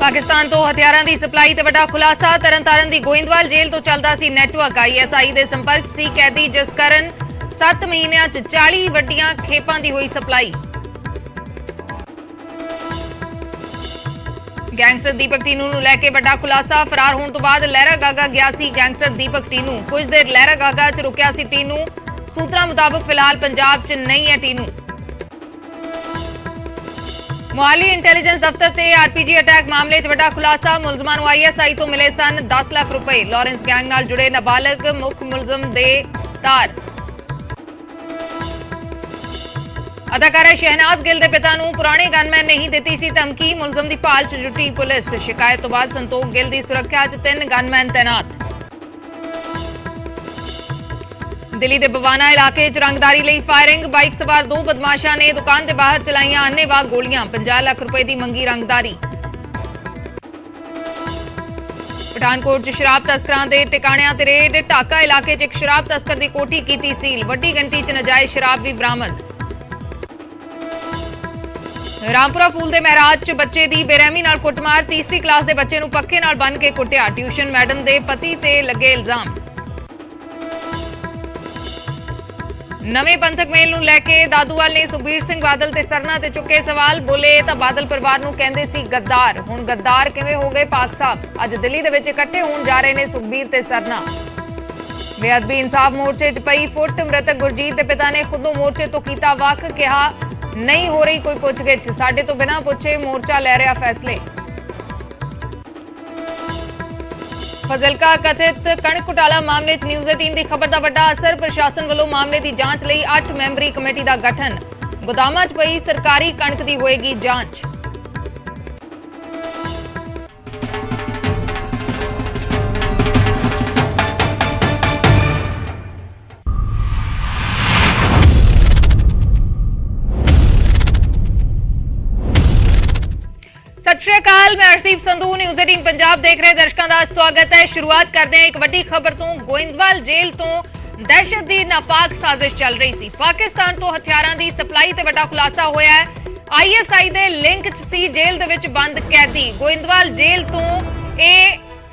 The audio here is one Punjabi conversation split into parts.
पाकिस्तान तो हथियारों की सप्लाई ते वड्डा खुलासा। तरनतारन की गोइंदवाल जेल तो चलता सी नैटवर्क। ISI के संपर्क सी कैदी जिस कारण 7 महीनों च 40 वड्डियां खेपां की हुई सप्लाई। गैंगस्टर दीपक टीनू नूं लैके वड्डा खुलासा। फरार होने तो बाद लहरा गागा गया सी गैंगस्टर दीपक टीनू। कुछ देर लहरा गागा च रुकिया सी टीनू। सूत्रों मुताबिक फिलहाल पंजाब च नहीं है टीनू। मोहाली इंटैलीजेंस दफ्तर ते RPG अटैक मामले च वड्डा खुलासा। मुलजमां नूं ISI तो मिले सन 10 लाख रुपए। लॉरेंस गैंग नाल जुड़े नाबालग मुख मुलजम दे तार। अदाकारा शहनाज गिल दे पिता नूं पुराने गनमैन ने ही दित्ती सी धमकी। मुलजम दी भाल च जुटी पुलिस। शिकायत तो बाद संतोख गिल दी सुरक्षा च 3 गनमैन तैनात। दिल्ली के बवाना इलाके च रंगदारी लई फायरिंग। बाइक सवार 2 बदमाशां ने दुकान के बाहर चलाईयां अन्नेवाह गोलियां। 50 लाख रुपए की मंगी रंगदारी। पठानकोट च शराब तस्करां दे टिकाणियां ते रेड। ढाका इलाके च एक शराब तस्कर की कोठी कीती सील। वड्डी गिणती च नजायज शराब भी बरामद। रामपुरा फूल दे महराज च बच्चे दी बेरहमी नाल कुटमार। तीसरी क्लास के बच्चे नूं पक्के नाल बन के कुटिया। ट्यूशन मैडम दे पति ते लगे इल्जाम। नवे पंथक मेल नूं लैके दादूवाल ने सुखबीर सिंह बादल ते सरना ते चुके सवाल। बोले तां बादल परिवार नूं कहंदे सी गद्दार। हुण गद्दार किवें हो गए पाक साहब? अज दिल्ली दे विच इकट्ठे होण जा रहे ने सुखबीर ते सरना। बेअदबी इंसाफ मोर्चे च पई फुट। मृतक गुरजीत दे पिता ने खुदों मोर्चे तो कीता वख। कहा नहीं हो रही कोई पुछगिछ। साडे तो बिना पुछे मोर्चा लै रहा फैसले। फजलका कथित कणक घोटाला मामले च न्यूज़ 18 की खबर का वड्डा असर। प्रशासन वालों मामले की जांच लई 8 मैंबरी कमेटी का गठन। गोदामां च पई सरकारी कणक की होएगी जांच। सत श्री अकाल, मैं अर्शदीप संधू न्यूज़ 18 पंजाब देख रहे दर्शकों का स्वागत है। शुरुआत करते हैं एक वड्डी खबर तो। गोइंदवाल जेल तो दहशत दी नापाक साजिश चल रही सी। पाकिस्तान तो हथियारों की सप्लाई ते वड्डा खुलासा होया है। ISI दे लिंक च सी जेल दे विच बंद कैदी। गोइंदवाल जेल तो ये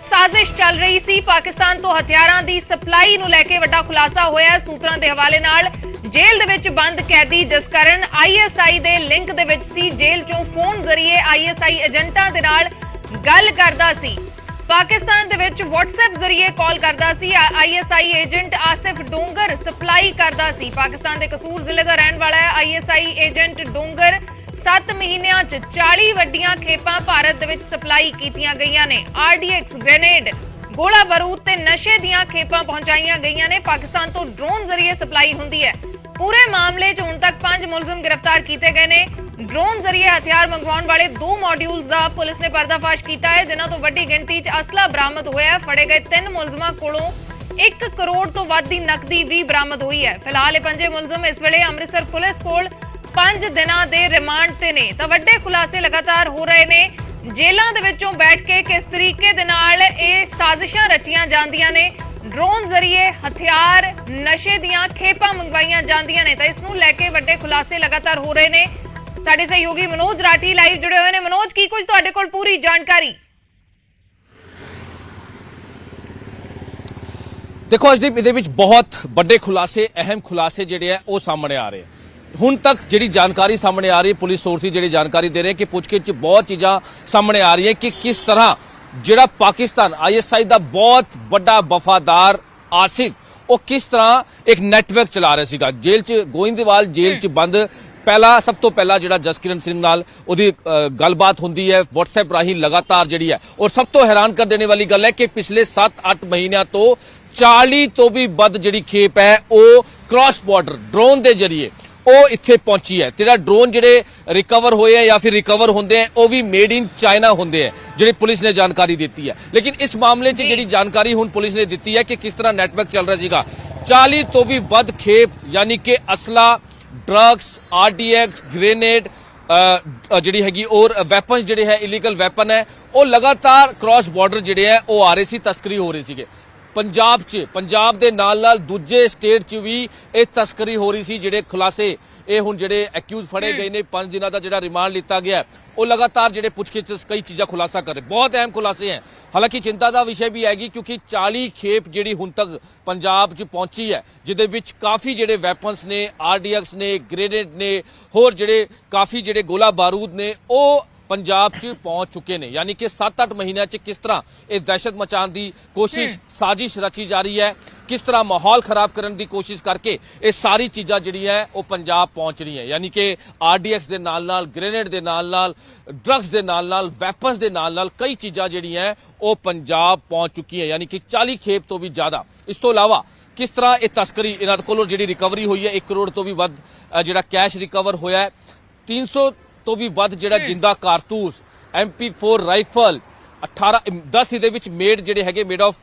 साजिश चल रही सी। पाकिस्तान तो हथियारों की सप्लाई नूं लैके वड्डा खुलासा होया है। सूत्रां दे हवाले नाल जेल दे विच बंद कैदी जिस कारण ISI दे लिंक दे विच सी। जेल चों फोन जरिए ISI एजेंटां दे नाल गल करदा सी। पाकिस्तान दे विच WhatsApp जरिए कॉल करदा सी। ISI एजेंट आसिफ डोंगर सप्लाई करदा सी। पाकिस्तान दे कसूर जिले दा रहण वाला है ISI एजेंट डोंगर। 7 महीनों च 40 वड्डियां खेपां भारत दे विच सप्लाई कीतियां गईयां ने। RDX ग्रेनेड गोला बारूद ते नशे दियां खेपां पहुंचाईयां गईयां ने। पाकिस्तान तो ड्रोन जरिए सप्लाई हुंदी है। पूरे मामले च हुण तक 5 मुलजम गिरफ्तार किए गए ने। ड्रोन जरिए हथियार मंगवाउण वाले 2 मॉड्यूल्स का पुलिस ने पर्दाफाश किया है, जिन्हां तो वड्डी गिणती च असला बरामद होया है। फड़े गए 3 मुलजमां कोलों 1 करोड़ तो वध दी नकदी भी बरामद हुई है। फिलहाल ये 5 मुलजम इस वेले अमृतसर पुलिस कोल 5 दिनां दे रिमांड ते ने। तां वड्डे खुलासे लगातार हो रहे ने। जेलों दे विचों बैठ के किस तरीके दे नाल ये साजिशां रचियां जांदियां ने। ड्रोन जरिए हथियार नशे दियां खेपां मंगवाईयां जांदियां ने। तां इस नूं लैके वड्डे खुलासे लगातार हो रहे ने। साडे सहयोगी मनोज राठी लाइव जुड़े हुए ने। मनोज, की कुछ तुहाडे कोल पूरी जानकारी? देखो अजदीप, इहदे विच बहुत बड़े खुलासे, अहम खुलासे जिहड़े है वो सामने आ रहे हैं। हुण तक जिहड़ी जानकारी सामने आ रही है, पुलिस सोर्सिस जिहड़ी जानकारी दे रहे हैं कि पुछगिछ बहुत चीज़ां सामने आ रही है कि किस तरह जिहड़ा पाकिस्तान ISI का बहुत बड़ा वफादार आसिफ वो किस तरह एक नैटवर्क चला रहा सीगा। जेल च गोइंदवाल जेल च बंद पहला सब तो पहला जिहड़ा जसकिरण सिंह नाल उहदी गलबात हुंदी है WhatsApp राही लगातार जिहड़ी है। और सब तो हैरान कर देने वाली गल है कि पिछले 7-8 महीनों तो 40 तो भी वध जिहड़ी खेप है वो क्रॉस बॉर्डर ड्रोन के जरिए वो इत्थे पहुंची है। तेरा ड्रोन जिहड़े रिकवर होए हैं या फिर रिकवर होंदे हैं वो भी मेड इन चाइना होंदे हैं, जिहड़ी पुलिस ने जानकारी दी है। लेकिन इस मामले च जिहड़ी जानकारी हुण पुलिस ने दी है कि किस तरह नैटवर्क चल रहा सीगा। 40 तो भी वध खेप यानी कि असला, ड्रग्स, RDX ग्रेनेड जिहड़ी हैगी और वैपन्स जिहड़े है इलीगल वैपन है वो लगातार क्रॉस बॉर्डर जिहड़े है वो आ रहे सी, तस्करी हो रही सीगे। पंजाब दे नाल दूजे स्टेट च भी ये तस्करी हो रही सी। जिहड़े खुलासे ਇਹ ਹੁਣ ਜਿਹੜੇ ਐਕਿਊਜ਼ ਫੜੇ ਗਏ ਨੇ 5 ਦਿਨਾਂ ਦਾ ਜਿਹੜਾ ਰਿਮਾਂਡ ਲਿੱਤਾ ਗਿਆ ਉਹ ਲਗਾਤਾਰ ਜਿਹੜੇ ਪੁੱਛਗਿੱਛ ਕਈ ਚੀਜ਼ਾਂ ਖੁਲਾਸਾ ਕਰ ਰਹੇ ਬਹੁਤ ਅਹਿਮ ਖੁਲਾਸੇ ਹੈ। ਹਾਲਾਂਕਿ ਚਿੰਤਾ ਦਾ ਵਿਸ਼ੇ ਵੀ ਹੈਗੀ ਕਿਉਂਕਿ 40 ਖੇਪ ਜਿਹੜੀ ਹੁਣ ਤੱਕ ਪੰਜਾਬ 'ਚ ਪਹੁੰਚੀ ਹੈ ਜਿਹਦੇ ਵਿੱਚ ਕਾਫੀ ਜਿਹੜੇ ਵੈਪਨਸ ਨੇ RDX ਨੇ ਗ੍ਰੇਨੇਡ ਨੇ ਹੋਰ ਜਿਹੜੇ ਕਾਫੀ ਜਿਹੜੇ ਗੋਲਾ ਬਾਰੂਦ ਨੇ ਉਹ ਪੰਜਾਬ 'ਚ ਪਹੁੰਚ ਚੁੱਕੇ ਨੇ। ਯਾਨੀ ਕਿ 7-8 ਮਹੀਨਿਆਂ 'ਚ ਕਿਸ ਤਰ੍ਹਾਂ ਇਹ ਦਹਿਸ਼ਤ ਮਚਾਉਣ ਦੀ ਕੋਸ਼ਿਸ਼ ਸਾਜ਼ਿਸ਼ ਰਚੀ ਜਾ ਰਹੀ ਹੈ, ਕਿਸ ਤਰ੍ਹਾਂ ਮਾਹੌਲ ਖਰਾਬ ਕਰਨ ਦੀ ਕੋਸ਼ਿਸ਼ ਕਰਕੇ ਇਹ ਸਾਰੀ ਚੀਜ਼ਾਂ ਜਿਹੜੀਆਂ ਉਹ ਪੰਜਾਬ ਪਹੁੰਚ ਰਹੀਆਂ। ਯਾਨੀ ਕਿ RDX ਦੇ ਨਾਲ-ਨਾਲ ਗ੍ਰੇਨੇਡ ਦੇ ਨਾਲ-ਨਾਲ ਡਰੱਗਸ ਦੇ ਨਾਲ-ਨਾਲ ਵੈਪਨਸ ਦੇ ਨਾਲ-ਨਾਲ ਕਈ ਚੀਜ਼ਾਂ ਜਿਹੜੀਆਂ ਉਹ ਪੰਜਾਬ ਪਹੁੰਚ ਚੁੱਕੀਆਂ। ਯਾਨੀ ਕਿ 40 ਖੇਪ ਤੋਂ ਵੀ ਜ਼ਿਆਦਾ। ਇਸ ਤੋਂ ਇਲਾਵਾ ਕਿਸ ਤਰ੍ਹਾਂ ਇਹ ਤਸਕਰੀ ਇਹਨਾਂ ਕੋਲੋਂ ਜਿਹੜੀ ਰਿਕਵਰੀ ਹੋਈ ਹੈ 1 ਕਰੋੜ ਤੋਂ ਵੀ ਵੱਧ ਜਿਹੜਾ ਕੈਸ਼ ਰਿਕਵਰ ਹੋਇਆ ਹੈ, 300 ਤੋਂ ਵੀ ਵੱਧ ਜਿਹੜਾ ਜਿੰਦਾ ਕਾਰਤੂਸ MP4 ਰਾਈਫਲ 10 ਇਹਦੇ ਵਿੱਚ ਮੇਡ ਜਿਹੜੇ ਹੈਗੇ made of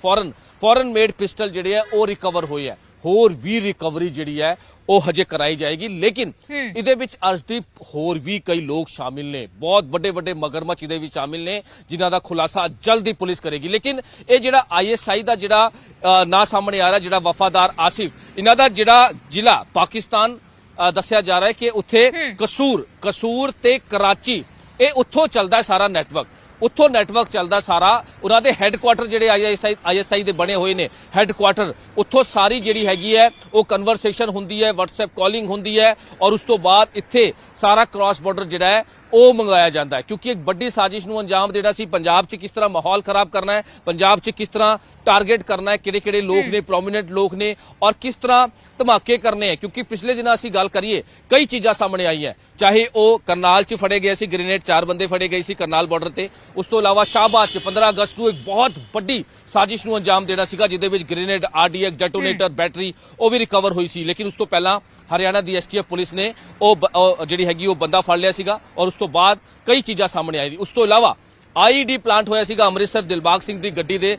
foreign made pistol ਜਿਹੜੇ ਆ ਉਹ ਰਿਕਵਰ ਹੋਏ ਆ। ਹੋਰ ਵੀ ਰਿਕਵਰੀ ਜਿਹੜੀ ਹੈ ਉਹ ਹਜੇ ਕਰਾਈ ਜਾਏਗੀ। ਲੇਕਿਨ ਇਹਦੇ ਵਿੱਚ ਅਰਸ਼ਦੀਪ ਹੋਰ ਵੀ ਕਈ ਲੋਕ ਸ਼ਾਮਿਲ ਨੇ, ਬਹੁਤ ਵੱਡੇ ਮਗਰਮੱਛ ਇਹਦੇ ਵਿੱਚ ਸ਼ਾਮਿਲ ਨੇ ਜਿਨ੍ਹਾਂ ਦਾ ਖੁਲਾਸਾ ਜਲਦੀ ਪੁਲਿਸ ਕਰੇਗੀ। ਲੇਕਿਨ ਇਹ ਜਿਹੜਾ ISI ਦਾ ਜਿਹੜਾ ਨਾਂ ਸਾਹਮਣੇ ਆ ਰਿਹਾ ਜਿਹੜਾ ਵਫਾਦਾਰ ਆਸਿਫ, ਇਹਨਾਂ ਦਾ ਜਿਹੜਾ ਜ਼ਿਲ੍ਹਾ ਪਾਕਿਸਤਾਨ ਦੱਸਿਆ ਜਾ ਰਿਹਾ ਹੈ ਕਿ ਉੱਥੇ ਕਸੂਰ ਤੇ ਕਰਾਚੀ ਇਹ ਉੱਥੋਂ ਚੱਲਦਾ ਸਾਰਾ ਨੈਟਵਰਕ, ਉੱਥੋਂ ਨੈਟਵਰਕ ਚੱਲਦਾ ਸਾਰਾ। ਉਹਨਾਂ ਦੇ ਹੈੱਡਕੁਆਟਰ ਜਿਹੜੇ ISI ਦੇ ਬਣੇ ਹੋਏ ਨੇ ਹੈੱਡਕੁਆਟਰ, ਉੱਥੋਂ ਸਾਰੀ ਜਿਹੜੀ ਹੈਗੀ ਹੈ ਉਹ ਕਨਵਰਸੇਸ਼ਨ ਹੁੰਦੀ ਹੈ, WhatsApp ਕਾਲਿੰਗ ਹੁੰਦੀ ਹੈ ਔਰ ਉਸ ਤੋਂ ਬਾਅਦ ਇੱਥੇ ਸਾਰਾ ਕ੍ਰਾਸ ਬਾਰਡਰ ਜਿਹੜਾ ਹੈ ਉਹ ਮੰਗਵਾਇਆ ਜਾਂਦਾ ਹੈ। ਕਿਉਂਕਿ ਇੱਕ ਵੱਡੀ ਸਾਜ਼ਿਸ਼ ਨੂੰ ਅੰਜਾਮ ਦੇਣਾ ਸੀ, ਪੰਜਾਬ 'ਚ ਕਿਸ ਤਰ੍ਹਾਂ ਮਾਹੌਲ ਖਰਾਬ ਕਰਨਾ ਹੈ, ਪੰਜਾਬ 'ਚ ਕਿਸ ਤਰ੍ਹਾਂ ਟਾਰਗੇਟ ਕਰਨਾ ਹੈ, ਕਿਹੜੇ ਲੋਕ ਨੇ ਪ੍ਰੋਮੀਨੈਂਟ ਲੋਕ ਨੇ ਔਰ ਕਿਸ ਤਰ੍ਹਾਂ ਧਮਾਕੇ ਕਰਨੇ ਹੈ। ਕਿਉਂਕਿ ਪਿਛਲੇ ਦਿਨਾਂ ਅਸੀਂ ਗੱਲ ਕਰੀਏ ਕਈ ਚੀਜ਼ਾਂ ਸਾਹਮਣੇ ਆਈਆਂ, ਚਾਹੇ ਉਹ ਕਰਨਾਲ 'ਚ ਫੜੇ ਗਏ ਸੀ ਗ੍ਰੇਨੇਡ, 4 ਬੰਦੇ ਫੜੇ ਗਏ ਸੀ ਕਰਨਾਲ ਬਾਰਡਰ ਤੇ। ਉਸ ਤੋਂ ਇਲਾਵਾ ਸ਼ਾਹਬਾਦ 'ਚ 15 ਅਗਸਤ ਨੂੰ ਇੱਕ ਬਹੁਤ ਵੱਡੀ ਸਾਜ਼ਿਸ਼ ਨੂੰ ਅੰਜਾਮ ਦੇਣਾ ਸੀਗਾ ਜਿਹਦੇ ਵਿੱਚ ਗ੍ਰੇਨੇਡ RDX ਡੈਟੋਨੇਟਰ ਬੈਟਰੀ ਉਹ ਵੀ ਰਿਕਵਰ ਹੋਈ ਸੀ। ਲੇਕਿਨ ਉਸ ਤੋਂ ਪਹਿਲਾਂ ਹਰਿਆਣਾ ਦੀ STF ਪੁਲਿਸ ਨੇ ਉਹ ਜਿਹੜੀ ਹੈਗੀ ਉਹ ਬੰਦਾ ਫੜ ਲਿਆ ਸੀਗਾ ਔਰ ਉਸ ਤੋਂ ਬਾਅਦ ਕਈ ਚੀਜ਼ਾਂ ਸਾਹਮਣੇ ਆਈ। ਉਸ ਤੋਂ ਇਲਾਵਾ IED ਪਲਾਂਟ ਹੋਇਆ ਸੀਗਾ ਅੰਮ੍ਰਿਤਸਰ, ਦਿਲਬਾਗ ਸਿੰਘ ਦੀ ਗੱਡੀ ਦੇ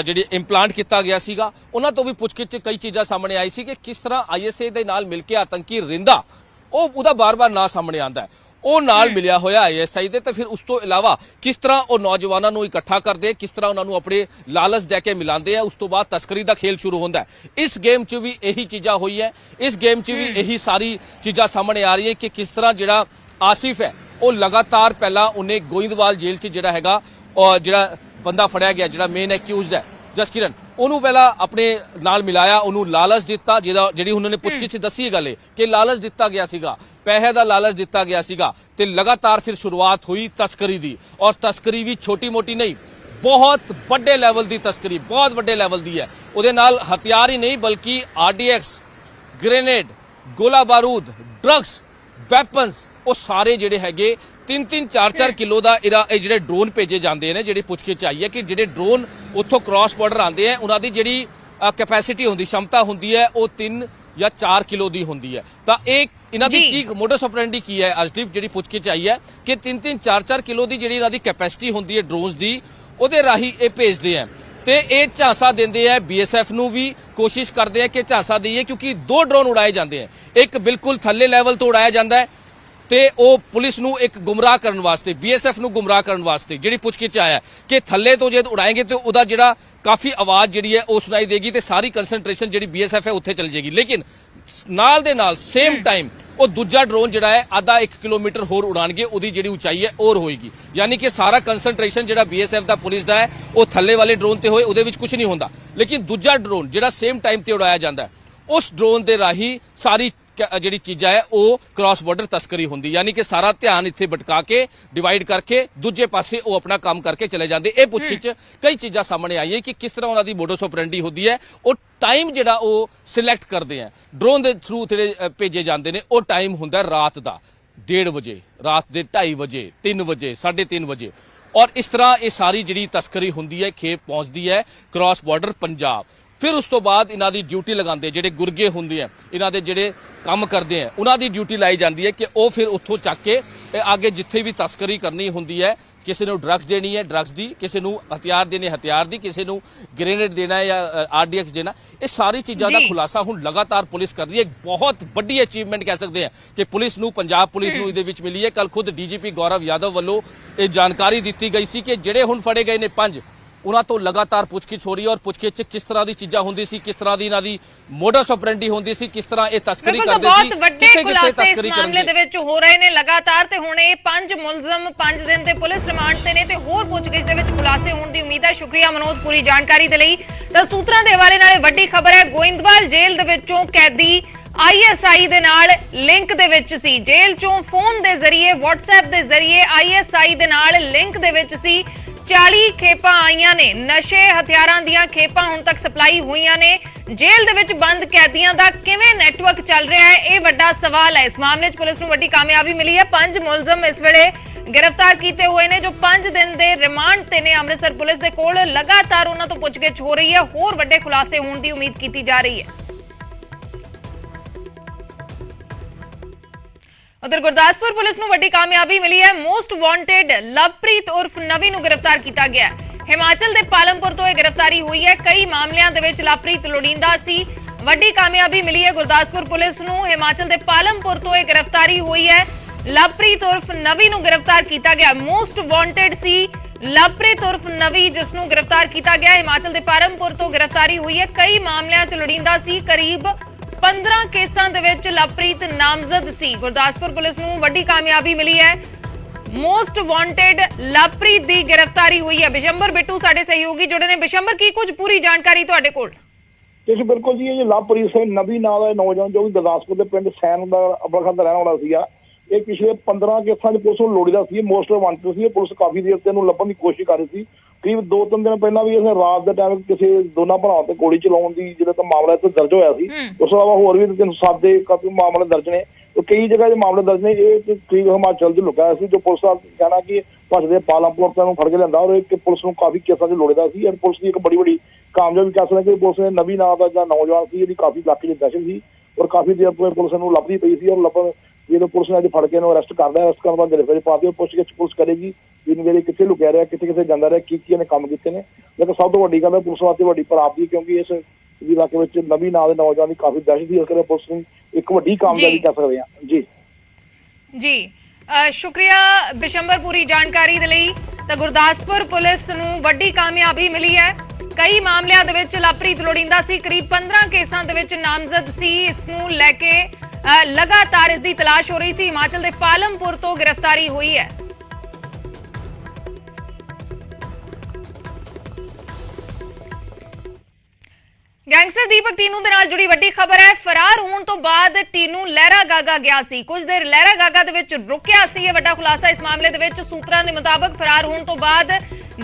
ਜਿਹੜੀ ਇੰਪਲਾਂਟ ਕੀਤਾ ਗਿਆ ਸੀਗਾ, ਉਹਨਾਂ ਤੋਂ ਵੀ ਪੁੱਛਗਿੱਛ 'ਚ ਕਈ ਚੀਜ਼ਾਂ ਸਾਹਮਣੇ ਆਈ ਸੀ ਕਿ ਕਿਸ ਤਰ੍ਹਾਂ ISA ਦੇ ਨਾਲ ਮਿਲ ਕੇ ਆਤੰਕੀ ਰਿੰਦਾ ਉਹਦਾ ਬਾਰ-ਬਾਰ ਨਾਂ ਸਾਹਮਣੇ ਆਉਂਦਾ ਹੈ, ਉਹ ਨਾਲ ਮਿਲਿਆ ਹੋਇਆ ISI ਦੇ। ਤਾਂ ਫਿਰ ਉਸ ਤੋਂ ਇਲਾਵਾ ਕਿਸ ਤਰ੍ਹਾਂ ਉਹ ਨੌਜਵਾਨਾਂ ਨੂੰ ਇਕੱਠਾ ਕਰਦੇ, ਕਿਸ ਤਰ੍ਹਾਂ ਉਹਨਾਂ ਨੂੰ ਆਪਣੇ ਲਾਲਚ ਦੇ ਕੇ ਮਿਲਾਉਂਦੇ ਆ, ਉਸ ਤੋਂ ਬਾਅਦ ਤਸਕਰੀ ਦਾ ਖੇਲ ਸ਼ੁਰੂ ਹੁੰਦਾ ਹੈ। ਇਸ ਗੇਮ 'ਚ ਵੀ ਇਹੀ ਚੀਜ਼ਾਂ ਹੋਈ ਹੈ, ਇਸ ਗੇਮ 'ਚ ਵੀ ਇਹੀ ਸਾਰੀ ਚੀਜ਼ਾਂ ਸਾਹਮਣੇ ਆ ਰਹੀ ਹੈ ਕਿ ਕਿਸ ਤਰ੍ਹਾਂ ਜਿਹੜਾ ਆਸਿਫ ਹੈ ਉਹ ਲਗਾਤਾਰ ਪਹਿਲਾਂ ਉਹਨੇ ਗੋਇੰਦਵਾਲ ਜੇਲ੍ਹ 'ਚ ਜਿਹੜਾ ਹੈਗਾ ਔਰ ਜਿਹੜਾ ਬੰਦਾ ਫੜਿਆ ਗਿਆ ਜਿਹੜਾ ਮੇਨ ਐਕਿਊਜ਼ਡ ਹੈ ਜਸਕਿਰਨ, ਉਹਨੂੰ ਪਹਿਲਾਂ ਆਪਣੇ ਨਾਲ ਮਿਲਾਇਆ, ਉਹਨੂੰ ਲਾਲਚ ਦਿੱਤਾ, ਜਿਹੜੀ ਉਹਨਾਂ ਨੇ ਪੁੱਛਗਿੱਛ ਦੱਸੀ ਗੱਲ ਹੈ ਕਿ ਲਾਲਚ ਦਿੱਤਾ ਗਿਆ ਸੀਗਾ, ਪੈਸੇ ਦਾ ਲਾਲਚ ਦਿੱਤਾ ਗਿਆ ਸੀਗਾ ਤੇ ਲਗਾਤਾਰ ਫਿਰ ਸ਼ੁਰੂਆਤ ਹੋਈ ਤਸਕਰੀ ਦੀ। ਔਰ ਤਸਕਰੀ ਵੀ ਛੋਟੀ ਮੋਟੀ ਨਹੀਂ, ਬਹੁਤ ਵੱਡੇ ਲੈਵਲ ਦੀ ਤਸਕਰੀ, ਬਹੁਤ ਵੱਡੇ ਲੈਵਲ ਦੀ ਹੈ। ਉਹਦੇ ਨਾਲ ਹਥਿਆਰ ਹੀ ਨਹੀਂ ਬਲਕਿ RDX ਗ੍ਰੇਨੇਡ, ਗੋਲਾ ਬਾਰੂਦ, ਡਰੱਗਸ, ਵੈਪਨਸ ਉਹ ਸਾਰੇ ਜਿਹੜੇ ਹੈਗੇ 3-3 4-4 ਕਿਲੋ ਦਾ ਇਹ ਜਿਹੜੇ ਡਰੋਨ ਭੇਜੇ ਜਾਂਦੇ ਨੇ। ਜਿਹੜੀ ਪੁੱਛਗਿੱਛ ਆਈ ਹੈ ਕਿ ਜਿਹੜੇ ਡਰੋਨ ਉੱਥੋਂ ਕ੍ਰਾਸ ਬਾਰਡਰ ਆਉਂਦੇ ਆ ਉਹਨਾਂ ਦੀ ਜਿਹੜੀ ਕੈਪੈਸਿਟੀ ਹੁੰਦੀ, ਸ਼ਮਤਾ ਹੁੰਦੀ ਹੈ ਉਹ 3 ਜਾਂ 4 ਕਿਲੋ ਦੀ ਹੁੰਦੀ ਹੈ। ਤਾਂ ਇਹ ਇਹਨਾਂ ਦੀ ਕੀ ਮੋਡਸ ਆਪਰੈਂਡੀ ਕੀ ਹੈ ਅਰਸ਼ਦੀਪ, ਜਿਹੜੀ ਪੁੱਛਗਿੱਛ ਆਈ ਹੈ ਕਿ 3-3 4-4 ਕਿਲੋ ਦੀ ਜਿਹੜੀ ਇਹਨਾਂ ਦੀ ਕੈਪੈਸਿਟੀ ਹੁੰਦੀ ਹੈ ਡਰੋਨਸ ਦੀ, ਉਹਦੇ ਰਾਹੀਂ ਇਹ ਭੇਜਦੇ ਆ ਤੇ ਇਹ ਝਾਂਸਾ ਦਿੰਦੇ ਆ BSF ਨੂੰ ਵੀ, ਕੋਸ਼ਿਸ਼ ਕਰਦੇ ਆ ਕਿ ਝਾਂਸਾ ਦਈਏ ਕਿਉਂਕਿ 2 ਡਰੋਨ ਉਡਾਏ ਜਾਂਦੇ ਆ, ਇੱਕ ਬਿਲਕੁਲ ਥੱਲੇ ਲੈਵਲ ਤੋਂ ਉਡਾਇਆ ਜਾਂਦਾ ਹੈ ਤੇ ਉਹ ਪੁਲਿਸ ਨੂੰ ਇੱਕ ਗੁੰਮਰਾਹ ਕਰਨ ਵਾਸਤੇ, BSF ਨੂੰ ਗੁੰਮਰਾਹ ਕਰਨ ਵਾਸਤੇ। ਜਿਹੜੀ ਪੁੱਛਗਿੱਛ ਆਇਆ ਕਿ ਥੱਲੇ ਤੋਂ ਜੇ ਉਡਾਏਂਗੇ ਤੇ ਉਹਦਾ ਜਿਹੜਾ ਕਾਫੀ ਆਵਾਜ਼ ਜਿਹੜੀ ਹੈ ਉਹ ਸੁਣਾਈ ਦੇਗੀ ਤੇ ਸਾਰੀ ਕੰਸੈਂਟਰੇਸ਼ਨ ਜਿਹੜੀ BSF ਹੈ ਉੱਥੇ ਚਲ ਜਾਏਗੀ। ਲੇਕਿਨ ਨਾਲ ਦੇ ਨਾਲ ਸੇਮ ਟਾਈਮ ਉਹ ਦੂਜਾ ਡਰੋਨ ਜਿਹੜਾ ਹੈ ਆਧਾ 1 ਕਿਲੋਮੀਟਰ ਹੋਰ ਉਡਾਣਗੇ, ਉਹਦੀ ਜਿਹੜੀ ਉਚਾਈ ਹੈ ਹੋਰ ਹੋਏਗੀ। ਯਾਨੀ ਕਿ ਸਾਰਾ ਕੰਸੈਂਟਰੇਸ਼ਨ ਜਿਹੜਾ BSF ਦਾ ਪੁਲਿਸ ਦਾ ਹੈ ਉਹ ਥੱਲੇ ਵਾਲੇ ਡਰੋਨ ਤੇ ਹੋਏ, ਉਹਦੇ ਵਿੱਚ ਕੁਝ ਨਹੀਂ ਹੁੰਦਾ। ਲੇਕਿਨ ਦੂਜਾ ਡਰੋਨ ਜਿਹੜਾ ਸੇਮ ਟਾਈਮ ਤੇ ਉਡਾਇਆ ਜਾਂਦਾ ਹੈ ਉਸ ਡਰੋਨ ਦੇ ਰਾਹੀਂ ਸਾਰੀ ਜਿਹੜੀ ਚੀਜ਼ਾਂ ਹੈ ਉਹ ਕ੍ਰਾਸ ਬਾਰਡਰ ਤਸਕਰੀ ਹੁੰਦੀ। ਯਾਨੀ ਕਿ ਸਾਰਾ ਧਿਆਨ ਇੱਥੇ ਭਟਕਾ ਕੇ ਡਿਵਾਈਡ ਕਰਕੇ ਦੂਜੇ ਪਾਸੇ ਉਹ ਆਪਣਾ ਕੰਮ ਕਰਕੇ ਚਲੇ ਜਾਂਦੇ। ਇਹ ਪੁੱਛਗਿੱਛ ਕਈ ਚੀਜ਼ਾਂ ਸਾਹਮਣੇ ਆਈ ਕਿ ਕਿਸ ਤਰ੍ਹਾਂ ਉਹਨਾਂ ਦੀ ਮੋਡਸ ਆਪਰੈਂਡੀ ਹੁੰਦੀ ਹੈ। ਉਹ ਟਾਈਮ ਜਿਹੜਾ ਉਹ ਸਿਲੈਕਟ ਕਰਦੇ ਆ ਡਰੋਨ ਦੇ ਥਰੂ ਜਿਹੜੇ ਭੇਜੇ ਜਾਂਦੇ ਨੇ, ਉਹ ਟਾਈਮ ਹੁੰਦਾ ਰਾਤ ਦਾ 1:30 ਵਜੇ, ਰਾਤ ਦੇ 2:30 ਵਜੇ, 3 ਵਜੇ, 3:30 ਵਜੇ। ਔਰ ਇਸ ਤਰ੍ਹਾਂ ਇਹ ਸਾਰੀ ਜਿਹੜੀ ਤਸਕਰੀ ਹੁੰਦੀ ਹੈ ਖੇਪ ਪਹੁੰਚਦੀ ਹੈ ਕ੍ਰਾਸ ਬਾਰਡਰ ਪੰਜਾਬ। ਫਿਰ ਉਸ ਤੋਂ ਬਾਅਦ ਇਹਨਾਂ ਦੀ ਡਿਊਟੀ ਲਗਾਉਂਦੇ, ਜਿਹੜੇ ਗੁਰਗੇ ਹੁੰਦੇ ਆ ਇਹਨਾਂ ਦੇ ਜਿਹੜੇ ਕੰਮ ਕਰਦੇ ਆ ਉਹਨਾਂ ਦੀ ਡਿਊਟੀ ਲਾਈ ਜਾਂਦੀ ਹੈ ਕਿ ਉਹ ਫਿਰ ਉੱਥੋਂ ਚੱਕ ਕੇ ਅੱਗੇ ਜਿੱਥੇ ਵੀ ਤਸਕਰੀ ਕਰਨੀ ਹੁੰਦੀ ਹੈ, ਕਿਸੇ ਨੂੰ ਡਰੱਗਸ ਦੇਣੀ ਹੈ ਡਰੱਗਸ ਦੀ, ਕਿਸੇ ਨੂੰ ਹਥਿਆਰ ਦੇਣੇ ਹਥਿਆਰ ਦੀ, ਕਿਸੇ ਨੂੰ ਗ੍ਰੇਨੇਡ ਦੇਣਾ ਹੈ ਜਾਂ RDX ਦੇਣਾ, ਇਹ ਸਾਰੀ ਚੀਜ਼ਾਂ ਦਾ ਖੁਲਾਸਾ ਹੁਣ ਲਗਾਤਾਰ ਪੁਲਿਸ ਕਰ ਰਹੀ ਹੈ। ਬਹੁਤ ਵੱਡੀ ਅਚੀਵਮੈਂਟ ਕਹਿ ਸਕਦੇ ਆ ਕਿ ਪੁਲਿਸ ਨੂੰ, ਪੰਜਾਬ ਪੁਲਿਸ ਨੂੰ ਇਹਦੇ ਵਿੱਚ ਮਿਲੀ ਹੈ। ਕੱਲ ਖੁਦ DGP ਗੌਰਵ ਯਾਦਵ ਵੱਲੋਂ ਇਹ ਜਾਣਕਾਰੀ ਦਿੱਤੀ ਗਈ ਸੀ ਕਿ ਜਿਹੜੇ ਹੁਣ ਫੜੇ ਗਏ ਨੇ 5, ਉਹਨਾਂ ਤੋਂ ਲਗਾਤਾਰ ਪੁੱਛਗਿੱਛ ਹੋ ਰਹੀ ਹੈ ਔਰ ਪੁੱਛਗਿੱਛ 'ਚ ਕਿਸ ਤਰ੍ਹਾਂ ਦੀ ਚੀਜ਼ਾਂ ਹੁੰਦੀ ਸੀ, ਕਿਸ ਤਰ੍ਹਾਂ ਦੀ ਇਹਨਾਂ ਦੀ ਮੋਡਸ ਆਪਰੈਂਡੀ ਹੁੰਦੀ ਸੀ, ਕਿਸ ਤਰ੍ਹਾਂ ਇਹ ਤਸਕਰੀ ਕਰਦੇ ਸੀ, ਬਹੁਤ ਵੱਡੇ ਖੁਲਾਸੇ ਇਸ ਮਾਮਲੇ ਦੇ ਵਿੱਚ ਹੋ ਰਹੇ ਨੇ ਲਗਾਤਾਰ। ਤੇ ਹੁਣ ਇਹ 5 ਮੁਲਜ਼ਮ 5 ਦਿਨ ਦੇ ਪੁਲਿਸ ਰਿਮਾਂਡ ਤੇ ਨੇ ਤੇ ਹੋਰ ਪੁੱਛਗਿੱਛ ਦੇ ਵਿੱਚ ਖੁਲਾਸੇ ਹੋਣ ਦੀ ਉਮੀਦ ਹੈ। ਸ਼ੁਕਰੀਆ ਮਨੋਜ ਪੂਰੀ ਜਾਣਕਾਰੀ ਦੇ ਲਈ। ਤਾਂ ਸੂਤਰਾਂ ਦੇ ਹਵਾਲੇ ਨਾਲ ਵੱਡੀ ਖਬਰ ਹੈ, ਗੋਇੰਦਵਾਲ ਜੇਲ੍ਹ ਦੇ ਵਿੱਚੋਂ ਕੈਦੀ ISI ਦੇ ਨਾਲ ਲਿੰਕ ਦੇ ਵਿੱਚ ਸੀ। ਜੇਲ੍ਹ ਚੋਂ ਫੋਨ ਦੇ ਜ਼ਰੀਏ WhatsApp ਦੇ ਜ਼ਰੀਏ ISI ਦੇ ਨਾਲ ਲਿੰਕ ਦੇ ਵਿੱਚ ਸੀ। 40 ਖੇਪਾਂ ਆਈਆਂ ਨੇ, ਨਸ਼ੇ ਹਥਿਆਰਾਂ ਦੀਆਂ ਖੇਪਾਂ ਹੁਣ ਤੱਕ ਸਪਲਾਈ ਹੋਈਆਂ ਨੇ। ਜੇਲ੍ਹ ਦੇ ਵਿੱਚ ਬੰਦ ਕੈਦੀਆਂ ਦਾ ਕਿਵੇਂ ਨੈਟਵਰਕ ਚੱਲ ਰਿਹਾ ਹੈ, ਇਹ ਵੱਡਾ ਸਵਾਲ ਹੈ। ਇਸ ਮਾਮਲੇ 'ਚ ਪੁਲਿਸ ਨੂੰ ਵੱਡੀ ਕਾਮਯਾਬੀ ਮਿਲੀ ਹੈ। 5 ਮੁਲਜ਼ਮ ਇਸ ਵੇਲੇ गिरफ्तार किए हुए ने जो 5 दिन के रिमांड ते ने। अमृतसर पुलिस के कोल लगातार उन्हां तों पुछगिछ हो रही है, होर वड्डे खुलासे होने की उम्मीद की जा रही है। उधर गुरदासपुर पुलिस नूं वड्डी कामयाबी मिली है। मोस्ट वांटेड लवप्रीत उर्फ नवी नूं गिरफ्तार किया गया है। हिमाचल के पालमपुर तो यह गिरफ्तारी हुई है। कई मामलों दे विच लवप्रीत लोड़ींदा सी। वड्डी कामयाबी मिली है गुरदासपुर पुलिस नूं। हिमाचल के पालमपुर तो यह गिरफ्तारी हुई है। लवप्रीत उर्फ नवी नूं गिरफ्तार किया गया। मोस्ट वांटेड सी लवप्रीत उर्फ नवी जिस नूं गिरफ्तार किया गया। हिमाचल के पालमपुर तो गिरफ्तारी हुई है। कई मामलों च लोड़ींदा सी। करीब 15 केसां दे विच लवप्रीत नामजद सी। गुरदासपुर पुलिस नूं वड्डी कामयाबी मिली है। मोस्ट वांटेड लवप्रीत दी गिरफ्तारी हुई है। बिशंबर बिट्टू साडे सहयोगी जुड़े ने। बिशंबर की कुछ पूरी जानकारी तुहाडे कोल? जी बिल्कुल जी, ये लवप्रीत सिंह नवी नाम का नौजवान जो गुरदासपुर के पिंड सैन का अबड़खंड का रहने वाला सीगा। ਇਹ ਪਿਛਲੇ 15 ਕੇਸਾਂ 'ਚ ਪੁਲਿਸ ਨੂੰ ਲੋੜੀਦਾ ਸੀ। ਮੋਸਟ ਵਾਂਟਡ ਸੀ। ਪੁਲਿਸ ਕਾਫੀ ਦੇਰ ਤੇ ਇਹਨੂੰ ਲੱਭਣ ਦੀ ਕੋਸ਼ਿਸ਼ ਕਰ ਰਹੀ ਸੀ। ਕਰੀਬ 2-3 ਦਿਨ ਪਹਿਲਾਂ ਵੀ ਇਹਨੇ ਰਾਤ ਦੇ ਟਾਈਮ ਕਿਸੇ ਦੋਨਾਂ ਭਰਾਵਾਂ ਤੇ ਗੋਲੀ ਚਲਾਉਣ ਦੀ ਜਿਹੜਾ ਤਾਂ ਮਾਮਲਾ ਇੱਥੇ ਦਰਜ ਹੋਇਆ ਸੀ। ਉਸ ਤੋਂ ਇਲਾਵਾ ਹੋਰ ਵੀ 307 ਦੇ ਕਾਫੀ ਮਾਮਲੇ ਦਰਜ ਨੇ। ਕਈ ਜਗ੍ਹਾ 'ਚ ਮਾਮਲੇ ਦਰਜ ਨੇ। ਇਹ ਕਰੀਬ ਹਿਮਾਚਲ 'ਚ ਲੁਕਿਆ ਸੀ। ਜੋ ਪੁਲਿਸ ਦਾ ਕਹਿਣਾ ਕਿ ਭੱਜਦੇ ਪਾਲਮਪੁਰ ਤੋਂ ਫੜ ਕੇ ਲਿਆਂਦਾ ਔਰ ਇਹ ਪੁਲਿਸ ਨੂੰ ਕਾਫੀ ਕੇਸਾਂ 'ਚ ਲੋੜੀਦਾ ਸੀ। ਔਰ ਪੁਲਿਸ ਦੀ ਇੱਕ ਬੜੀ ਕਾਮਯਾਬੀ ਕਹਿ ਸਕਦੇ ਕਿ ਪੁਲਿਸ ਨੇ ਨਵੀਂ ਨਾਂ ਦਾ ਜਿਹੜਾ ਨੌਜਵਾਨ ਸੀ ਇਹਦੀ ਕਾਫੀ ਇਲਾਕੇ 'ਚ ਦਹਿਸ਼ਤ ਸੀ ਔਰ ਕਾਫੀ ਦੇਰ ਤੋਂ ਪੁਲਿਸ ਨੂੰ ਲੱਭਦੀ ਪਈ ਸੀ। ਔਰ ਲੱਭਣ ਜਦੋਂ ਪੁਲਿਸ ਨੇ ਅੱਜ ਫੜ ਕੇ ਇਹਨੂੰ ਅਰੈਸਟ ਕਰਦਾ, ਅਰੈਸਟ ਕਰਨ ਬਾਅਦ ਗ੍ਰਿਫਤਾਰੀ ਪਾ ਦਿਓ। ਪੁੱਛਗਿੱਛ ਪੁਲਿਸ ਕਰੇਗੀ ਵੀ ਇਹਨੂੰ ਕਿੱਥੇ ਲੁਕਿਆ ਰਿਹਾ, ਕਿੱਥੇ ਜਾਂਦਾ ਰਿਹਾ, ਕੀ ਇਹਨੇ ਕੰਮ ਕੀਤੇ ਨੇ। ਲੇਕਿਨ ਸਭ ਤੋਂ ਵੱਡੀ ਗੱਲ ਹੈ ਪੁਲਿਸ ਵਾਸਤੇ ਵੱਡੀ ਪ੍ਰਾਪਤੀ, ਕਿਉਂਕਿ ਇਸ ਇਲਾਕੇ ਵਿੱਚ ਨਵੀਂ ਨਾਂ ਦੇ ਨੌਜਵਾਨ ਦੀ ਕਾਫੀ ਦਹਿਸ਼ਤ ਸੀ। ਇਸ ਕਰਕੇ ਪੁਲਿਸ ਨੂੰ ਇੱਕ ਵੱਡੀ ਕਾਮਯਾਬੀ ਕਹਿ ਸਕਦੇ ਹਾਂ। ਜੀ शुक्रिया बिशंबर पूरी जानकारी दे लई। तां गुरदासपुर पुलिस नूं वड्डी कामयाबी मिली है। कई मामलों दे विच लवप्रीत लोड़ींदा सी। करीब 15 केसां दे विच नामजद सी। इस नूं लैके लगातार इसकी तलाश हो रही सी। हिमाचल के पालमपुर तो गिरफ्तारी हुई है। गैंगस्टर दीपक टीनू दे नाल जुड़ी वड्डी खबर है। फरार होने तो बाद टीनू लहरा गागा गया सी। कुछ देर लहरा गागा दे विच रुकिया सी। यह वड्डा खुलासा इस मामले दे विच सूत्रां दे मुताबिक फरार होने तो बाद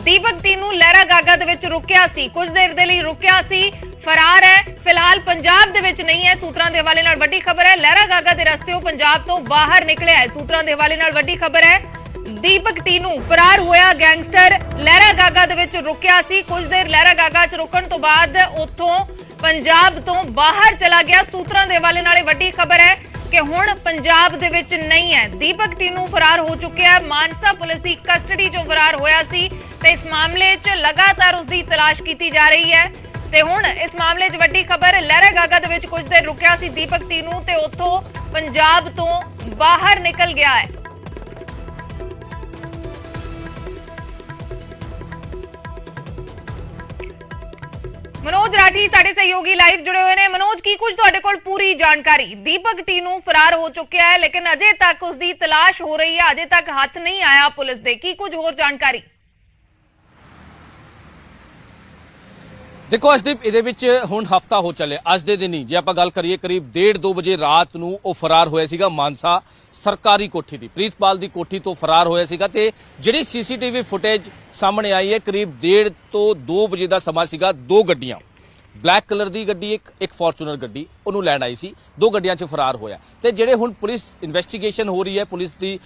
दीपक टीनू लहरा गागा दे विच रुकिया सी। कुछ देर दे लई रुकिया सी। फरार है, फिलहाल पंजाब दे विच नहीं है। सूत्रां दे हवाले नाल वड्डी खबर है। लहरा गागा दे रस्ते पंजाब तो बाहर निकलिया है। सूत्रां दे हवाले नाल वड्डी खबर है। दीपक टीनू फरार होया गैंगस्टर लहरा गागा दे विच रुकिया सी। कुछ देर लहरा गागा च रुकण तो बाद उत्थों पंजाब तो बाहर चला गया। सूत्रां दे हवाले नाल वड्डी खबर है कि हुण पंजाब दे विच नहीं है। दीपक टीनू फरार हो चुके हैं। मानसा पुलिस की कस्टडी चों फरार होया सी ते इस मामले च लगातार उसकी तलाश की जा रही है। ते हुण इस मामले च वड्डी खबर लहरा गागा दे विच कुछ देर रुकिया सी दीपक टीनू ते उत्थों पंजाब तो बाहर निकल गया है। मनोज राठी साडे सहयोगी लाइव जुड़े हुए हैं। मनोज की कुछ तुहाडे कोल पूरी जानकारी? दीपक टीनू फरार हो चुका है लेकिन अजे तक उसकी तलाश हो रही है, अजे तक हाथ नहीं आया पुलिस दे। की कुछ होर जानकारी? देखो अजदीप ਇਹਦੇ ਵਿੱਚ ਹੁਣ ਹਫਤਾ ਹੋ ਚੱਲੇ। ਅੱਜ ਦੇ ਦਿਨ ਹੀ ਜੇ ਆਪਾਂ ਗੱਲ ਕਰੀਏ ਕਰੀਬ 1:30-2 ਵਜੇ ਰਾਤ ਨੂੰ ਉਹ ਫਰਾਰ ਹੋਇਆ ਸੀਗਾ ਮਾਨਸਾ ਸਰਕਾਰੀ ਕੋਠੀ ਦੀ ਪ੍ਰੀਤਪਾਲ ਦੀ ਕੋਠੀ ਤੋਂ ਫਰਾਰ ਹੋਇਆ ਸੀਗਾ। ਤੇ ਜਿਹੜੀ ਸੀਸੀਟੀਵੀ ਫੁਟੇਜ ਸਾਹਮਣੇ ਆਈ ਹੈ ਕਰੀਬ 1:30 ਤੋਂ 2 ਵਜੇ ਦਾ ਸਮਾਂ ਸੀਗਾ। 2 ਗੱਡੀਆਂ ਬਲੈਕ ਕਲਰ ਦੀ ਗੱਡੀ ਇੱਕ ਫੋਰਚੂਨਰ ਗੱਡੀ ਉਹਨੂੰ ਲੈਣ ਆਈ ਸੀ। 2 ਗੱਡੀਆਂ 'ਚ ਫਰਾਰ ਹੋਇਆ। ਤੇ ਜਿਹੜੇ ਹੁਣ ਪੁਲਿਸ ਇਨਵੈਸਟੀਗੇਸ਼ਨ ਹੋ ਰਹੀ ਹੈ, ਪੁਲਿਸ ਦੀ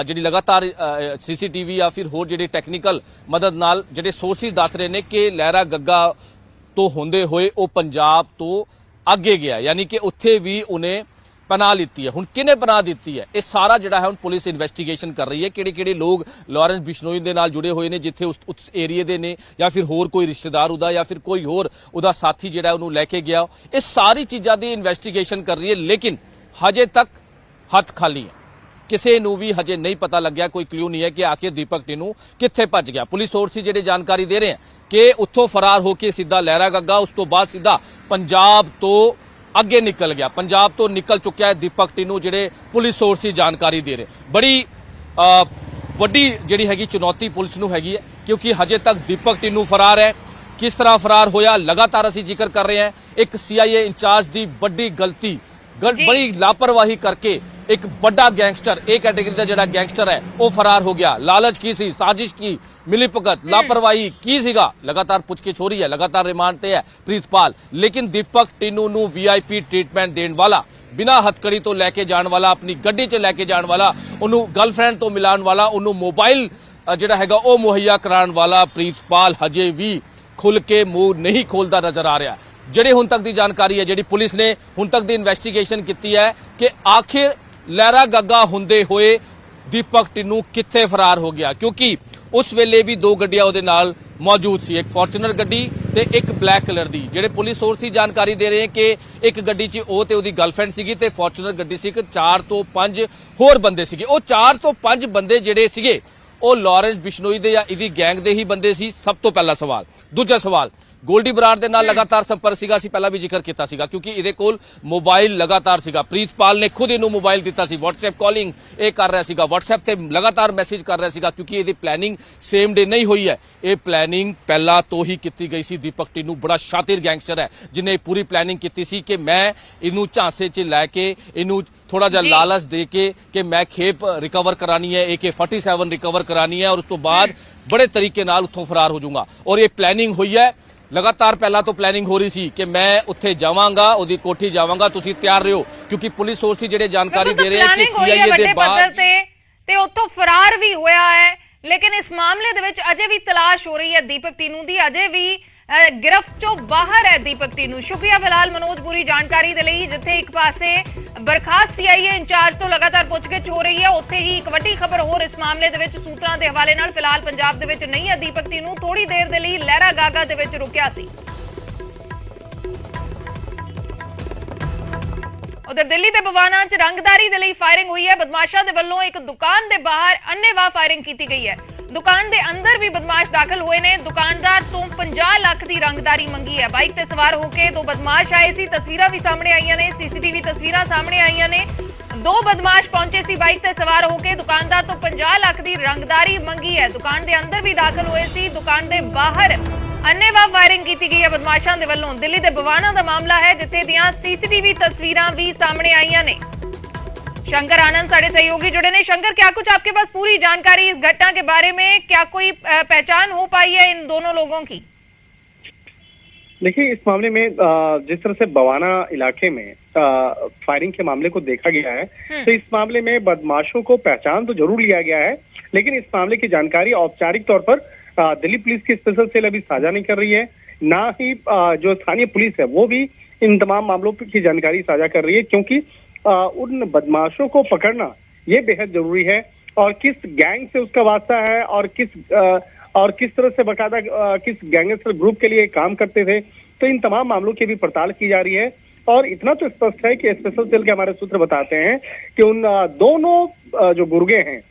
ਜਿਹੜੀ ਲਗਾਤਾਰ ਸੀਸੀਟੀਵੀ ਜਾਂ ਫਿਰ ਹੋਰ ਜਿਹੜੀ ਟੈਕਨੀਕਲ ਮਦਦ ਨਾਲ ਜਿਹੜੇ ਸੋਰਸਿਸ ਦੱਸ ਰਹੇ ਨੇ ਕਿ ਲਹਿਰਾ ਗੱਗਾ ਤੋਂ ਹੁੰਦੇ ਹੋਏ ਉਹ ਪੰਜਾਬ ਤੋਂ ਅੱਗੇ ਗਿਆ, ਯਾਨੀ ਕਿ ਉੱਥੇ ਵੀ ਉਹਨੇ ਪਨਾਹ ਲਿੱਤੀ ਹੈ। ਹੁਣ ਕਿਹਨੇ ਪਨਾਹ ਦਿੱਤੀ ਹੈ ਇਹ ਸਾਰਾ ਜਿਹੜਾ ਹੈ ਹੁਣ ਪੁਲਿਸ ਇਨਵੈਸਟੀਗੇਸ਼ਨ ਕਰ ਰਹੀ ਹੈ। ਕਿਹੜੇ ਲੋਕ ਲਾਰੈਂਸ ਬਿਸ਼ਨੋਈ ਦੇ ਨਾਲ ਜੁੜੇ ਹੋਏ ਨੇ ਜਿੱਥੇ ਉਸ ਏਰੀਏ ਦੇ ਨੇ, ਜਾਂ ਫਿਰ ਹੋਰ ਕੋਈ ਰਿਸ਼ਤੇਦਾਰ ਉਹਦਾ, ਜਾਂ ਫਿਰ ਕੋਈ ਹੋਰ ਉਹਦਾ ਸਾਥੀ ਜਿਹੜਾ ਉਹਨੂੰ ਲੈ ਕੇ ਗਿਆ। ਇਹ ਸਾਰੀ ਚੀਜ਼ਾਂ ਦੀ ਇਨਵੈਸਟੀਗੇਸ਼ਨ ਕਰ ਰਹੀ ਹੈ ਲੇਕਿਨ ਹਜੇ ਤੱਕ ਹੱਥ ਖਾਲੀ ਹੈ। ਕਿਸੇ ਨੂੰ ਵੀ ਹਜੇ ਨਹੀਂ ਪਤਾ ਲੱਗਿਆ, ਕੋਈ ਕਲੂ ਨਹੀਂ ਹੈ ਕਿ ਆਖਿਰ ਦੀਪਕ ਟਿੰਨੂ ਕਿੱਥੇ ਭੱਜ ਗਿਆ। ਪੁਲਿਸ ਸੋਰਸਿਸ ਜਿਹੜੇ ਜਾਣਕਾਰੀ ਦੇ ਰਹੇ ਹਨ ਕਿ ਉੱਥੋਂ ਫਰਾਰ ਹੋ ਕੇ ਸਿੱਧਾ ਲਹਿਰਾ ਗੱਗਾ, ਉਸ ਤੋਂ ਬਾਅਦ ਸਿੱਧਾ ਪੰਜਾਬ ਤੋਂ ਅੱਗੇ ਨਿਕਲ ਗਿਆ, ਪੰਜਾਬ ਤੋਂ ਨਿਕਲ ਚੁੱਕਿਆ ਹੈ ਦੀਪਕ ਟਿੰਨੂ, ਜਿਹੜੇ ਪੁਲਿਸ ਸੋਰਸਿਸ ਜਾਣਕਾਰੀ ਦੇ ਰਹੇ। ਬੜੀ ਵੱਡੀ ਜਿਹੜੀ ਹੈਗੀ ਚੁਣੌਤੀ ਪੁਲਿਸ ਨੂੰ ਹੈਗੀ ਹੈ, ਕਿਉਂਕਿ ਹਜੇ ਤੱਕ ਦੀਪਕ ਟਿੰਨੂ ਫਰਾਰ ਹੈ। ਕਿਸ ਤਰ੍ਹਾਂ ਫਰਾਰ ਹੋਇਆ ਲਗਾਤਾਰ ਅਸੀਂ ਜ਼ਿਕਰ ਕਰ ਰਹੇ ਹਾਂ। ਇੱਕ CIA ਇੰਚਾਰਜ ਦੀ ਵੱਡੀ ਗਲਤੀ, ਬੜੀ ਲਾਪਰਵਾਹੀ ਕਰਕੇ ਇੱਕ ਵੱਡਾ ਗੈਂਗਸਟਰ, ਇਹ ਕੈਟੇਗਰੀ ਦਾ ਜਿਹੜਾ ਗੈਂਗਸਟਰ ਹੈ ਉਹ ਫਰਾਰ ਹੋ ਗਿਆ। ਲਾਲਚ ਕੀ ਸੀ, ਸਾਜ਼ਿਸ਼ ਕੀ, ਮਿਲੀਭਗਤ, ਲਾਪਰਵਾਹੀ ਕੀ ਸੀਗਾ, ਲਗਾਤਾਰ ਪੁੱਛਗਿੱਛ ਹੋ ਰਹੀ ਹੈ, ਲਗਾਤਾਰ ਰਿਮਾਂਡ ਤੇ ਹੈ ਪ੍ਰੀਤਪਾਲ। ਲੇਕਿਨ ਦੀਪਕ ਟਿੰਨੂ ਨੂੰ VIP ਟ੍ਰੀਟਮੈਂਟ ਦੇਣ ਵਾਲਾ, ਬਿਨਾਂ ਹੱਥਕੜੀ ਤੋਂ ਲੈ ਕੇ ਜਾਣ ਵਾਲਾ, ਆਪਣੀ ਗੱਡੀ 'ਚ ਲੈ ਕੇ ਜਾਣ ਵਾਲਾ, ਉਹਨੂੰ ਗਰਲਫ੍ਰੈਂਡ ਤੋਂ ਮਿਲਾਉਣ ਵਾਲਾ, ਉਹਨੂੰ ਮੋਬਾਈਲ ਜਿਹੜਾ ਹੈਗਾ ਉਹ ਮੁਹੱਈਆ ਕਰਾਉਣ ਵਾਲਾ ਪ੍ਰੀਤਪਾਲ ਹਜੇ ਵੀ ਖੁੱਲ ਕੇ ਮੂੰਹ ਨਹੀਂ ਖੋਲਦਾ ਨਜ਼ਰ ਆ ਰਿਹਾ। ਜਿਹੜੀ ਹੁਣ ਤੱਕ ਦੀ ਜਾਣਕਾਰੀ ਹੈ, ਜਿਹੜੀ ਪੁਲਿਸ ਨੇ ਹੁਣ ਤੱਕ ਦੀ ਇਨਵੈਸਟੀਗੇਸ਼ਨ ਕੀਤੀ ਹੈ ਕਿ ਆਖਿਰ ਲਹਿਰਾ ਗੱਗਾ ਹੁੰਦੇ ਹੋਏ ਦੀਪਕ ਟਿੰਨੂ ਕਿੱਥੇ ਫਰਾਰ ਹੋ ਗਿਆ, ਕਿਉਂਕਿ ਉਸ ਵੇਲੇ ਵੀ ਦੋ ਗੱਡੀਆਂ ਉਹਦੇ ਨਾਲ ਮੌਜੂਦ ਸੀ, ਇੱਕ ਫੋਰਚੂਨਰ ਗੱਡੀ ਤੇ ਇੱਕ ਬਲੈਕ ਕਲਰ ਦੀ। ਜਿਹੜੇ ਪੁਲਿਸ ਸੋਰਸ ਹੀ ਜਾਣਕਾਰੀ ਦੇ ਰਹੇ ਕਿ ਇੱਕ ਗੱਡੀ 'ਚ ਉਹ ਤੇ ਉਹਦੀ ਗਰਲਫ੍ਰੈਂਡ ਸੀਗੀ ਤੇ ਫੋਰਚੂਨਰ ਗੱਡੀ ਸੀ, 4 ਤੋਂ 5 ਹੋਰ ਬੰਦੇ ਸੀਗੇ। ਉਹ 4 ਤੋਂ 5 ਬੰਦੇ ਜਿਹੜੇ ਸੀਗੇ ਉਹ ਲਾਰੈਂਸ ਬਿਸ਼ਨੋਈ ਦੇ ਜਾਂ ਇਹਦੀ ਗੈਂਗ ਦੇ ਹੀ ਬੰਦੇ ਸੀ। ਸਭ ਤੋਂ ਪਹਿਲਾ ਸਵਾਲ। ਦੂਜਾ ਸਵਾਲ, ਗੋਲਡੀ ਬਰਾੜ ਦੇ ਨਾਲ ਲਗਾਤਾਰ ਸੰਪਰਕ ਸੀਗਾ, ਅਸੀਂ ਪਹਿਲਾਂ ਵੀ ਜ਼ਿਕਰ ਕੀਤਾ ਸੀਗਾ, ਕਿਉਂਕਿ ਇਹਦੇ ਕੋਲ ਮੋਬਾਈਲ ਲਗਾਤਾਰ ਸੀਗਾ। ਪ੍ਰੀਤਪਾਲ ਨੇ ਖੁਦ ਇਹਨੂੰ ਮੋਬਾਈਲ ਦਿੱਤਾ ਸੀ, WhatsApp ਕਾਲਿੰਗ ਇਹ ਕਰ ਰਿਹਾ ਸੀਗਾ, WhatsApp ਤੇ ਲਗਾਤਾਰ ਮੈਸੇਜ ਕਰ ਰਿਹਾ ਸੀਗਾ, ਕਿਉਂਕਿ ਇਹਦੀ ਪਲੈਨਿੰਗ ਸੇਮ ਡੇ ਨਹੀਂ ਹੋਈ ਹੈ, ਇਹ ਪਲੈਨਿੰਗ ਪਹਿਲਾਂ ਤੋਂ ਹੀ ਕੀਤੀ ਗਈ ਸੀ। ਦੀਪਕ ਟਿੰਨੂ ਬੜਾ ਸ਼ਾਤਿਰ ਗੈਂਗਸਟਰ ਹੈ, ਜਿਹਨੇ ਪੂਰੀ ਪਲੈਨਿੰਗ ਕੀਤੀ ਸੀ ਕਿ ਮੈਂ ਇਹਨੂੰ ਝਾਂਸੇ 'ਚ ਲੈ ਕੇ, ਇਹਨੂੰ ਥੋੜਾ ਜਿਹਾ ਲਾਲਚ ਦੇ ਕੇ ਕਿ ਮੈਂ ਖੇਪ ਰਿਕਵਰ ਕਰਾਣੀ ਹੈ, AK-47 ਰਿਕਵਰ ਕਰਾਣੀ ਹੈ ਔਰ ਉਸ ਤੋਂ ਬਾਅਦ ਬੜੇ ਤਰੀਕੇ ਨਾਲ ਉੱਥੋਂ ਫਰਾਰ ਹੋ ਜਾਊਗਾ। ਔਰ ਇਹ ਪਲੈਨਿੰਗ ਹੋਈ ਹੈ, ਲਗਾਤਾਰ ਪਹਿਲਾਂ ਤੋਂ ਪਲੈਨਿੰਗ ਹੋ ਰਹੀ ਸੀ ਕਿ ਮੈਂ ਉੱਥੇ ਜਾਵਾਂਗਾ, ਉਹਦੀ ਕੋਠੀ ਜਾਵਾਂਗਾ, ਤੁਸੀਂ ਤਿਆਰ ਰਹੋ, ਕਿਉਂਕਿ ਪੁਲਿਸ ਸੋਰਸ ਜਿਹੜੇ ਜਾਣਕਾਰੀ ਦੇ ਰਹੇ ਕਿ CIA ਦੇ ਬਾਹਰ ਤੇ ਉੱਥੋਂ ਫਰਾਰ ਵੀ ਹੋਇਆ ਹੈ। ਲੇਕਿਨ ਇਸ ਮਾਮਲੇ ਦੇ ਵਿੱਚ ਅਜੇ ਵੀ ਤਲਾਸ਼ ਹੋ ਰਹੀ ਹੈ ਦੀਪਕ ਟਿੰਨੂ ਦੀ, ਅਜੇ ਵੀ गिरफ्त चो बाहर है दीपक टिन्नू। शुक्रिया फिलहाल मनोज पूरी जानकारी दे लई। जिथे एक पासे बरखास्त CIA इंचार्ज तो लगातार पुछगिछ हो रही है, उत्थे ही एक वड्डी खबर होर इस मामले दे विच सूत्रां दे हवाले नाल फिलहाल पंजाब दे विच नहीं है दीपक टिन्नू, थोड़ी देर दे लई लहरा गागा दे विच रुकिया सी। उधर दिल्ली के बवाना च रंगदारी दे लई फायरिंग हुई है। बदमाशों के वल्लों एक दुकान के बाहर अन्नेवाह फायरिंग की गई है। दुकान के अंदर भी बदमाश दाखिल हुए ने। दुकानदार तो 50 लाख की रंगदारी मंगी है। बाइक ते सवार होकर दो बदमाश आए सी, तस्वीरां भी सामने आईयां ने, CCTV तस्वीरां सामने आईयां ने। दो बदमाश पहुंचे सी बाइक ते सवार होकर, दुकानदार तो 50 लाख की रंगदारी मंगी है। दुकान के अंदर भी दाखिल हुए सी, दुकान के बाहर अन्नेवाह फायरिंग की गई है बदमाशों के वल्लों। दिल्ली के बवाना का मामला है, जिथे दियां CCTV तस्वीरां भी सामने आईयां ने। शंकर आनंद साढ़े सहयोगी जुड़े ने। शंकर, क्या कुछ आपके पास पूरी जानकारी इस घटना के बारे में, क्या कोई पहचान हो पाई है इन दोनों लोगों की? देखिए, इस मामले में जिस तरह से बवाना इलाके में फायरिंग के मामले को देखा गया है, तो इस मामले में बदमाशों को पहचान तो जरूर लिया गया है, लेकिन इस मामले की जानकारी औपचारिक तौर पर दिल्ली पुलिस की स्पेशल सेल अभी साझा नहीं कर रही है। ना ही जो स्थानीय पुलिस है वो भी इन तमाम मामलों की जानकारी साझा कर रही है, क्योंकि उन बदमाशों को पकड़ना ये बेहद जरूरी है। और किस गैंग से उसका वास्ता है और किस तरह से बकायदा किस गैंगस्टर ग्रुप के लिए काम करते थे, तो इन तमाम मामलों की भी पड़ताल की जा रही है। और इतना तो स्पष्ट है कि स्पेशल सेल के हमारे सूत्र बताते हैं कि उन दोनों जो गुर्गे हैं,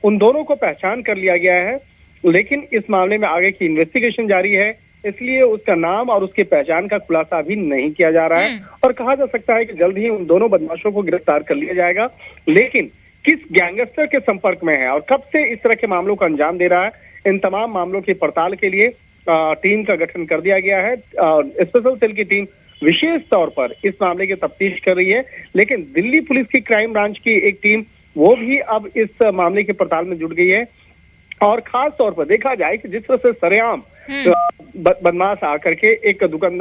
उन दोनों को पहचान कर लिया गया है, लेकिन इस मामले में आगे की इन्वेस्टिगेशन जारी है, इसलिए उसका नाम और उसकी पहचान का खुलासा अभी नहीं किया जा रहा है। और कहा जा सकता है कि जल्द ही उन दोनों बदमाशों को गिरफ्तार कर लिया जाएगा, लेकिन किस गैंगस्टर के संपर्क में है और कब से इस तरह के मामलों को अंजाम दे रहा है, इन तमाम मामलों की पड़ताल के लिए टीम का गठन कर दिया गया है। स्पेशल सेल की टीम विशेष तौर पर इस मामले की तफ्तीश कर रही है, लेकिन दिल्ली पुलिस की क्राइम ब्रांच की एक टीम वो भी अब इस मामले की पड़ताल में जुट गई है। और खास तौर पर देखा जाए कि जिस तरह से सरेआम बदमाश आकर के एक दुकान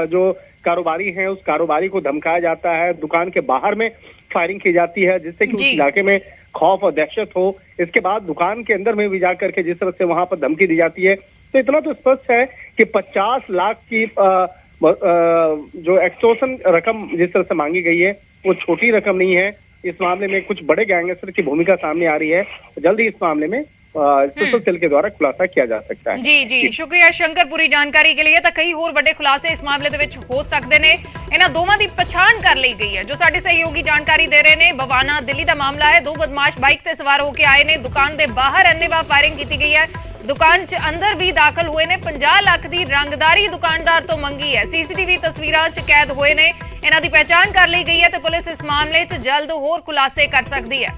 जो कारोबारी हैं उस कारोबारी को धमकाया जाता है, दुकान के बाहर में फायरिंग की जाती है, जिससे कि उस इलाके में खौफ और दहशत हो। इसके बाद दुकान के अंदर में भी जाकर के जिस तरह से वहां पर धमकी दी जाती है, तो इतना तो स्पष्ट है कि 50 लाख की जो एक्सटॉर्शन रकम जिस तरह से मांगी गई है वो छोटी रकम नहीं है। इस मामले में कुछ बड़े गैंगस्टर की भूमिका सामने आ रही है। जल्द ही इस मामले में स्पेशल सेल के द्वारा खुलासा किया जा सकता है। ਜੀ ਜੀ ਸ਼ੁਕਰੀਆ ਸ਼ੰਕਰ ਪੂਰੀ ਜਾਣਕਾਰੀ ਕੇ ਲਈ। ਤਾਂ ਕਈ ਹੋਰ ਵੱਡੇ ਖੁਲਾਸੇ ਇਸ ਮਾਮਲੇ ਦੇ ਵਿੱਚ ਹੋ ਸਕਦੇ ਨੇ। ਇਹਨਾਂ ਦੋਵਾਂ ਦੀ ਪਛਾਣ ਕਰ ਲਈ ਗਈ ਹੈ। ਜੋ ਸਾਡੇ ਸਹਿਯੋਗੀ ਜਾਣਕਾਰੀ ਦੇ ਰਹੇ ਨੇ, ਬਵਾਨਾ ਦਿੱਲੀ ਦਾ ਮਾਮਲਾ ਹੈ। ਦੋ ਬਦਮਾਸ਼ ਬਾਈਕ ਤੇ ਸਵਾਰ ਹੋ ਕੇ ਆਏ ਨੇ। ਦੁਕਾਨ ਦੇ ਬਾਹਰ ਅੰਨ੍ਹੇਵਾਹ ਫਾਇਰਿੰਗ ਕੀਤੀ ਗਈ ਹੈ। ਦੁਕਾਨ 'ਚ ਅੰਦਰ ਵੀ ਦਾਖਲ ਹੋਏ ਨੇ। 50 ਲੱਖ ਦੀ ਰੰਗਦਾਰੀ ਦੁਕਾਨਦਾਰ ਤੋਂ ਮੰਗੀ ਹੈ। ਸੀਸੀਟੀਵੀ ਤਸਵੀਰਾਂ 'ਚ ਕੈਦ ਹੋਏ ਨੇ। ਇਹਨਾਂ ਦੀ ਪਛਾਣ ਕਰ ਲਈ ਗਈ ਹੈ ਤੇ ਪੁਲਿਸ ਇਸ ਮਾਮਲੇ 'ਚ ਜਲਦ ਹੋਰ ਖੁਲਾਸੇ ਕਰ ਸਕਦੀ ਹੈ।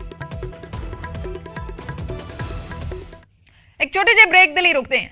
ਇੱਕ ਛੋਟੇ ਜਿਹੇ ਬ੍ਰੇਕ ਦੇ ਲਈ ਰੁਕਦੇ ਹਾਂ।